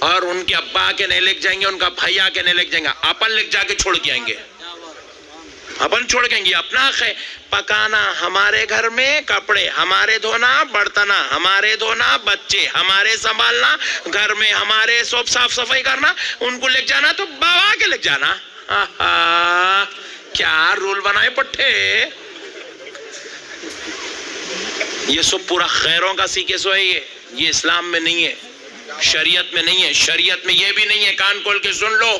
اور ان کے ابا کے نہیں لے جائیں گے, ان کا بھیا کے نہیں لے جائیں گے, اپن لے جا کے چھوڑ کے آئیں گے, اپن چھوڑ کے آئیں گے. اپنا حق ہے پکانا ہمارے گھر میں, کپڑے ہمارے دھونا, برتنا ہمارے دھونا, بچے ہمارے سنبھالنا, گھر میں ہمارے سب صاف صفائی کرنا, ان کو لے جانا تو بابا کے لے جانا. کیا رول بنائے پٹھے. یہ سب پورا خیروں کا سیکھے سو ہے. یہ اسلام میں نہیں ہے, شریعت میں نہیں ہے. شریعت میں یہ بھی نہیں ہے, کان کھول کے سن لو.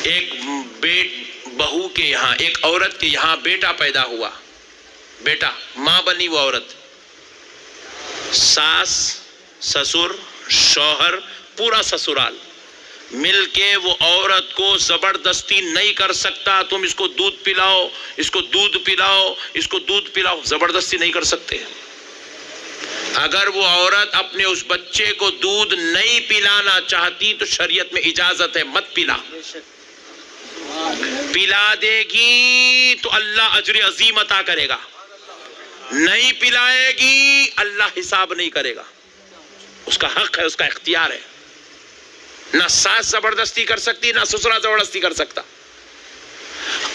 ایک بہو کے یہاں, ایک عورت کے یہاں بیٹا پیدا ہوا, بیٹا, ماں بنی وہ عورت, ساس سسر شوہر پورا سسرال مل کے وہ عورت کو زبردستی نہیں کر سکتا. تم اس کو دودھ پلاؤ, اس کو دودھ پلاؤ, اس کو دودھ پلاؤ, زبردستی نہیں کر سکتے. اگر وہ عورت اپنے اس بچے کو دودھ نہیں پلانا چاہتی تو شریعت میں اجازت ہے, مت پلا. پلا دے گی تو اللہ اجر عظیم عطا کرے گا, نہیں پلائے گی اللہ حساب نہیں کرے گا. اس کا حق ہے, اس کا اختیار ہے. نہ ساس زبردستی کر سکتی, نہ سسرا زبردستی کر سکتا.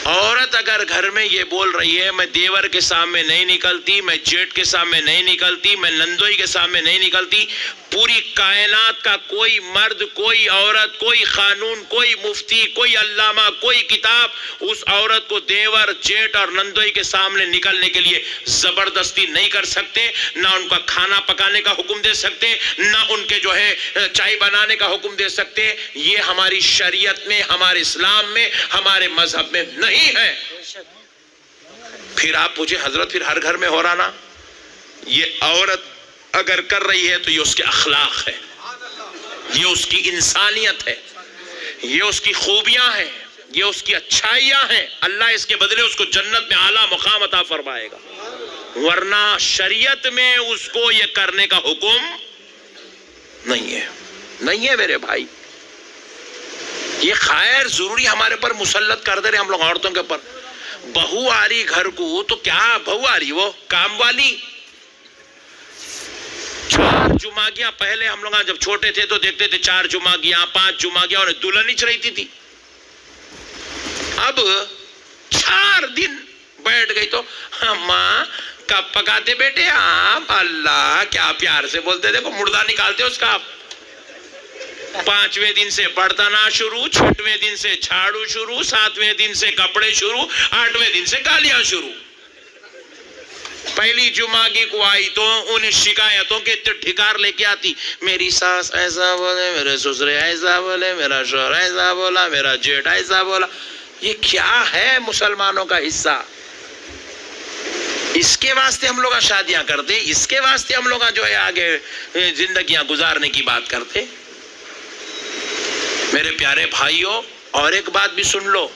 عورت اگر گھر میں یہ بول رہی ہے میں دیور کے سامنے نہیں نکلتی, میں جیٹ کے سامنے نہیں نکلتی, میں نندوئی کے سامنے نہیں نکلتی, پوری کائنات کا کوئی مرد, کوئی عورت, کوئی قانون, کوئی مفتی, کوئی علامہ, کوئی کتاب اس عورت کو دیور, جیٹ اور نندوئی کے سامنے نکلنے کے لیے زبردستی نہیں کر سکتے. نہ ان کا کھانا پکانے کا حکم دے سکتے, نہ ان کے جو ہے چائے بنانے کا حکم دے سکتے. یہ ہماری شریعت میں, ہمارے اسلام میں, ہمارے مذہب میں نہیں ہے. پھر آپ پوچھیں حضرت پھر ہر گھر میں ہو رہا نا. یہ عورت اگر کر رہی ہے تو یہ اس کے اخلاق ہے, یہ اس کی انسانیت ہے, یہ اس کی خوبیاں ہیں, یہ اس کی اچھائیاں ہیں. اللہ اس کے بدلے اس کو جنت میں اعلیٰ مقام عطا فرمائے گا. ورنہ شریعت میں اس کو یہ کرنے کا حکم نہیں ہے, نہیں ہے میرے بھائی. یہ خیر ضروری ہمارے پر مسلط کر دے رہے ہم لوگ عورتوں کے اوپر. بہو آ رہی گھر کو تو کیا بہو آ رہی, وہ کام والی. 4 جمعگیاں پہلے ہم لوگ جب چھوٹے تھے تو دیکھتے تھے 4 جمعگیاں 5 جمعگیاں اور دلہن ہی رہتی تھی. اب 4 دن بیٹھ گئی تو ماں کب پکاتے بیٹے آپ, اللہ کیا پیار سے بولتے تھے, مردہ نکالتے اس کا. 5ویں دن سے برتنا شروع, 6ویں دن سے جھاڑو شروع, 7ویں دن سے کپڑے شروع, 8ویں دن سے گالیاں شروع. پہلی جمعگی کو آئی تو انہیں شکایتوں کے ٹھکار لے کے آتی, میری ساس ایسا بولے, میرے سسرے ایسا بولے, میرا شوہر ایسا بولا, میرا جیٹ ایسا بولا. یہ کیا ہے مسلمانوں کا حصہ؟ اس کے واسطے ہم لوگ شادیاں کرتے, اس کے واسطے ہم لوگ جو ہے آگے زندگیاں گزارنے کی بات کرتے. میرے پیارے بھائیوں, اور ایک بات بھی سن لو,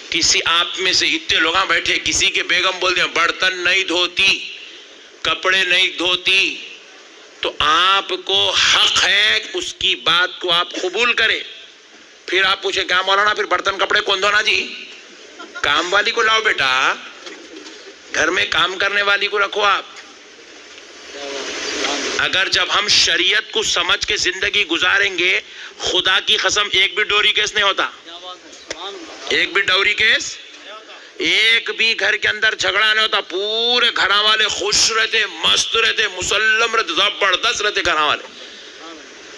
کسی آپ میں سے اتنے لوگ بیٹھے, کسی کے بیگم بول دیں برتن نہیں دھوتی, کپڑے نہیں دھوتی, تو آپ کو حق ہے اس کی بات کو آپ قبول کریں. پھر آپ پوچھیں کیا مولانا پھر برتن کپڑے کون دھونا جی؟ کام والی کو لاؤ بیٹا, گھر میں کام کرنے والی کو رکھو آپ. اگر جب ہم شریعت کو سمجھ کے زندگی گزاریں گے, خدا کی قسم ایک بھی ڈوری کیس نہیں ہوتا, ایک بھی ڈوری کیس, ایک بھی گھر کے اندر جھگڑا نہیں ہوتا. پورے گھر والے خوش رہتے, مست رہتے, مسلم رہتے, زبردست رہتے گھر والے.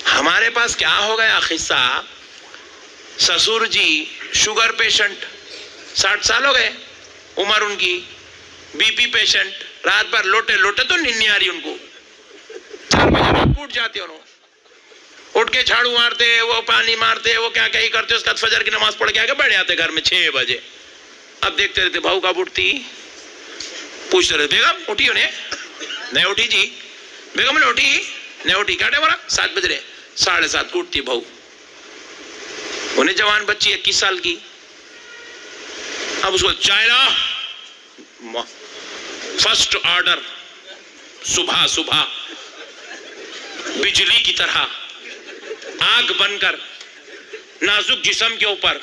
ہمارے پاس کیا ہو گیا قصہ, سسر جی شوگر پیشنٹ, 60 سال ہو گئے عمر ان کی, بی پی پیشنٹ, رات بھر لوٹے لوٹے تو نیند نہیں آ رہی ان کو, 4 بجے رات کو اٹھ جاتے انہوں, اٹھ کے جھاڑو مارتے, وہ پانی مارتے, وہ کیا کہیں کرتے, اس کے بعد فجر کی نماز پڑھ کے آگے بیٹھ جاتے گھر میں 6 بجے. اب دیکھتے رہتے بہو کب اٹھتی, پوچھتے رہتے بیگم اٹھی انہیں, نہیں اٹھی جی, بیگم نے اٹھی نہیں اٹھی, کیا ٹائم ہو رہا, 7 بج رہے, 7:30 کو اٹھتی بہو. انہیں جوان بچی 21 سال کی, اب اس کو چائے لا, فرسٹ آرڈر, صبح صبح بجلی کی طرح آگ بن کر نازک جسم کے اوپر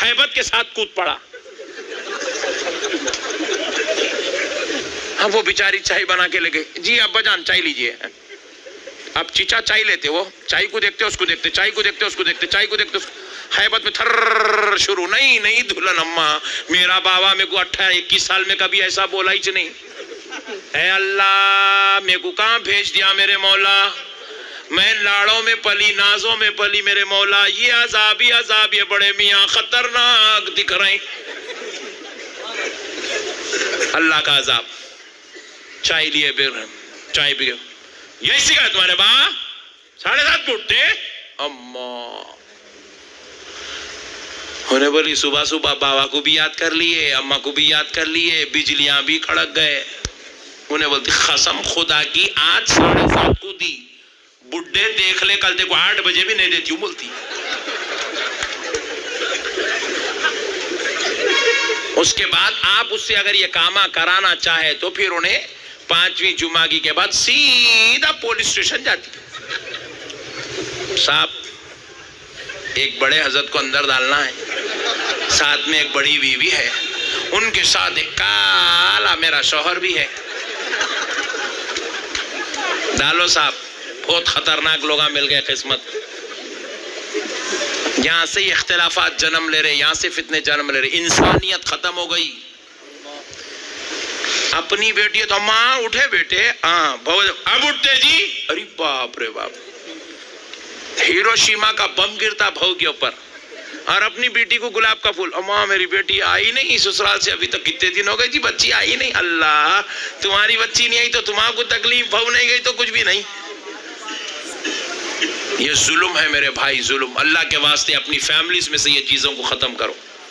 ہیبت کے ساتھ کود پڑا. اب وہ بیچاری چائے بنا کے لے گئی, جی ابا جان چائے لیجئے. اب چیچا چائے لیتے، وہ چائے کو دیکھتے اس کو دیکھتے، چائے کو دیکھتے اس کو دیکھتے، چائے کو دیکھتے اس کو، حیبت میں تھر شروع، نہیں دلہن اماں، میرا بابا میرے کو 18-21 سال میں کبھی ایسا بولا ہی نہیں، اے اللہ میرے کو کہاں بھیج دیا میرے مولا، میں لاڑوں میں پلی، نازوں میں پلی میرے مولا، یہ عذاب ہی عذاب، یہ بڑے میاں خطرناک دکھ رہے ہیں، اللہ کا عذاب۔ چائے لیے پھر چائے پی گئے، یہی سکھا تمہارے باپ 7:30 اٹھتے، اماں انہیں بولی صبح صبح بابا کو بھی یاد کر لیے، اماں کو بھی یاد کر لیے، بجلیاں بھی کڑک گئے، انہیں بولتی قسم خدا کی آج 7:30 کو دی، بڈھے دیکھ لے کل دیکھو 8 بجے بھی نہیں دیتی ہوں بولتی۔ اس کے بعد آپ اس سے اگر یہ کامہ کرانا چاہے تو پھر انہیں 5ویں جمعہ کے بعد سیدھا پولیس اسٹیشن جاتی، صاحب ایک بڑے حضرت کو اندر ڈالنا ہے، ساتھ میں ایک بڑی بیوی ہے، ان کے ساتھ ایک کالا میرا شوہر بھی ہے، ڈالو صاحب، بہت خطرناک لوگاں مل گئے قسمت، یہاں سے اختلافات جنم لے رہے، یہاں سے فتنے جنم لے رہے، انسانیت ختم ہو گئی۔ اپنی بیٹی ہے تو ماں اٹھے بیٹے، ہاں اب اٹھتے جی، ارے باپ رے باپ، ہیروشیما کا بم گرتا بہو کے اوپر، اور اپنی بیٹی کو گلاب کا پھول، اماں میری بیٹی آئی نہیں سسرال سے ابھی تک کتنے دن ہو گئے جی، بچی آئی نہیں، اللہ تمہاری بچی نہیں آئی تو تمہاں کو تکلیف، بہو نہیں گئی تو کچھ بھی نہیں، یہ ظلم ہے میرے بھائی، ظلم۔ اللہ کے واسطے اپنی فیملیز میں سے یہ چیزوں کو ختم کرو۔